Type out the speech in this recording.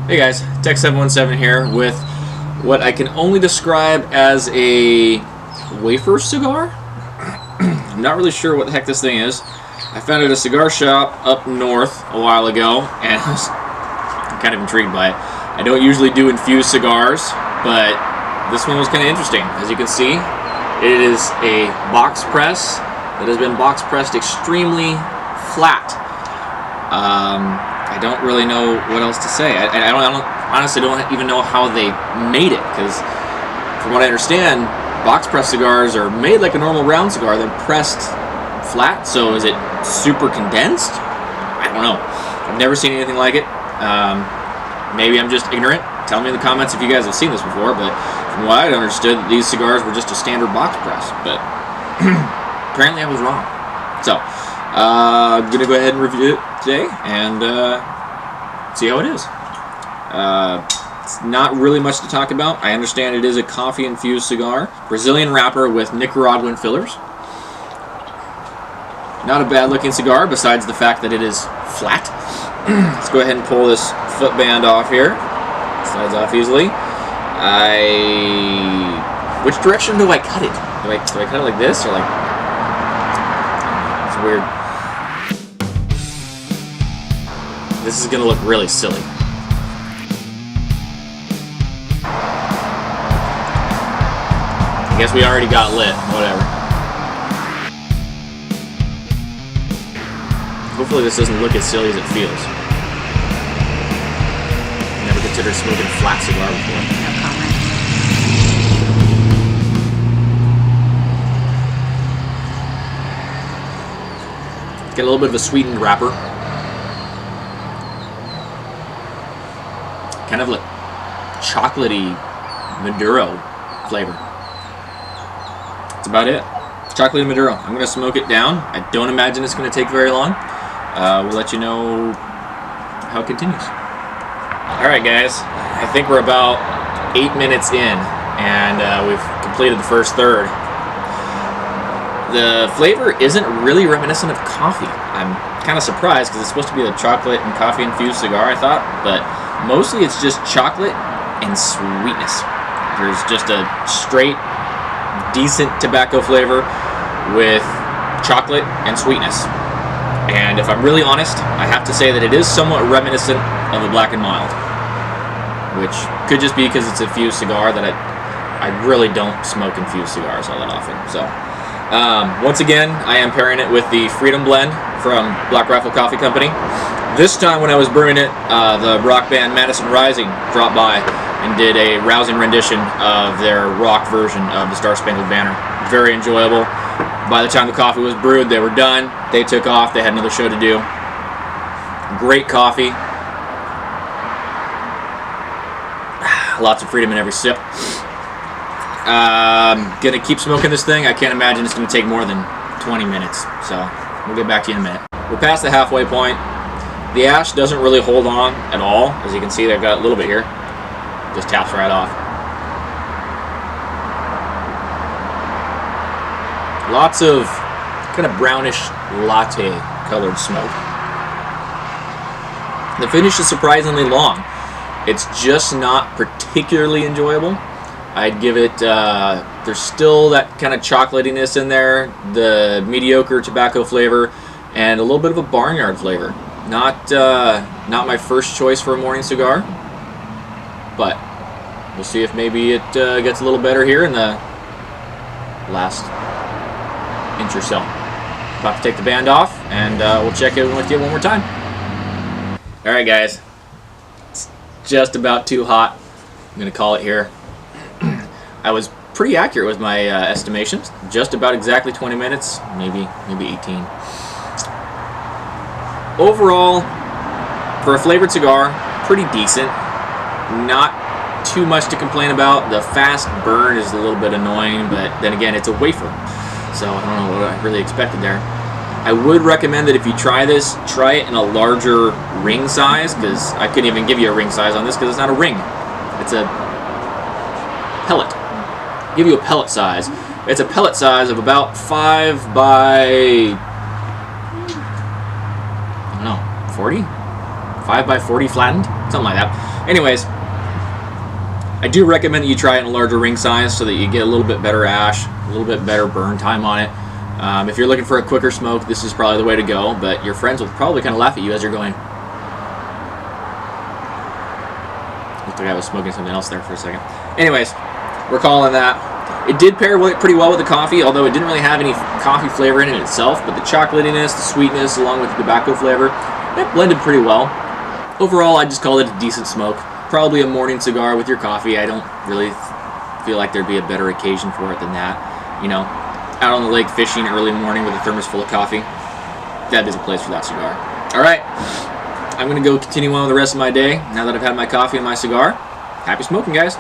Hey guys, Tech717 here with what I can only describe as a Wafer cigar. I'm not really sure what the heck this thing is. I found it at a cigar shop up north a while ago, and I'm kind of intrigued by it. I don't usually do infused cigars, but this one was kind of interesting. As you can see, it is a box press that has been box pressed extremely flat. I don't really know what else to say. I honestly don't even know how they made it, because from what I understand, box press cigars are made like a normal round cigar, then pressed flat. So is it super condensed? I don't know. I've never seen anything like it. Maybe I'm just ignorant. Tell me in the comments if you guys have seen this before, but from what I understood, these cigars were just a standard box press, but apparently I was wrong. So, I'm going to go ahead and review it today and see how it is. It's not really much to talk about. I understand it is a coffee-infused cigar. Brazilian wrapper with Nicaraguan fillers. Not a bad-looking cigar, besides the fact that it is flat. Let's go ahead and pull this footband off here. Slides off easily. Which direction do I cut it? Do I cut it like this, or like... It's weird. This is gonna look really silly. I guess we already got lit. Whatever. Hopefully this doesn't look as silly as it feels. Never considered smoking a flat cigar before. No comment. Get a little bit of a sweetened wrapper. Kind of like chocolatey Maduro flavor. That's about it. Chocolatey Maduro. I'm going to smoke it down. I don't imagine it's going to take very long. We'll let you know how it continues. Alright guys, I think we're about 8 minutes in, and we've completed the first third. The flavor isn't really reminiscent of coffee. I'm kind of surprised, because it's supposed to be a chocolate and coffee infused cigar, I thought, but mostly it's just chocolate and sweetness. There's just a straight, decent tobacco flavor with chocolate and sweetness. And if I'm really honest, I have to say that it is somewhat reminiscent of a Black and Mild, which could just be because it's a infused cigar that I really don't smoke infused cigars all that often. So once again, I am pairing it with the Freedom Blend from Black Rifle Coffee Company. This time when I was brewing it, the rock band Madison Rising dropped by and did a rousing rendition of their rock version of the Star Spangled Banner. Very enjoyable. By the time the coffee was brewed, they were done. They took off. They had another show to do. Great coffee. Lots of freedom in every sip. Gonna keep smoking this thing. I can't imagine it's gonna take more than 20 minutes. So we'll get back to you in a minute. We're past the halfway point. The ash doesn't really hold on at all. As you can see, they've got a little bit here. Just taps right off. Lots of kind of brownish latte colored smoke. The finish is surprisingly long. It's just not particularly enjoyable. I'd give it, there's still that kind of chocolatiness in there, the mediocre tobacco flavor, and a little bit of a barnyard flavor. Not my first choice for a morning cigar, but we'll see if maybe it gets a little better here in the last inch or so. About to take the band off, and we'll check in with you one more time. Alright guys, it's just about too hot. I'm going to call it here. I was pretty accurate with my estimations. Just about exactly 20 minutes, maybe 18. Overall, for a flavored cigar, pretty decent. Not too much to complain about. The fast burn is a little bit annoying, but then again, it's a wafer. So I don't know what I really expected there. I would recommend that if you try this, try it in a larger ring size, because I couldn't even give you a ring size on this because it's not a ring. It's a pellet. I'll give you a pellet size. It's a pellet size of about 5 by... 40? 5 by 40 flattened? Something like that. Anyways, I do recommend that you try it in a larger ring size so that you get a little bit better ash, a little bit better burn time on it. If you're looking for a quicker smoke, this is probably the way to go, but your friends will probably kind of laugh at you as you're going. Looked like I was smoking something else there for a second. Anyways, we're calling that. It did pair pretty well with the coffee, although it didn't really have any coffee flavor in it itself, but the chocolatiness, the sweetness, along with the tobacco flavor, it blended pretty well. Overall, I just call it a decent smoke. Probably a morning cigar with your coffee. I don't really feel like there'd be a better occasion for it than that. You know, out on the lake fishing early morning with a thermos full of coffee. That is a place for that cigar. Alright, I'm going to go continue on with the rest of my day now that I've had my coffee and my cigar. Happy smoking, guys.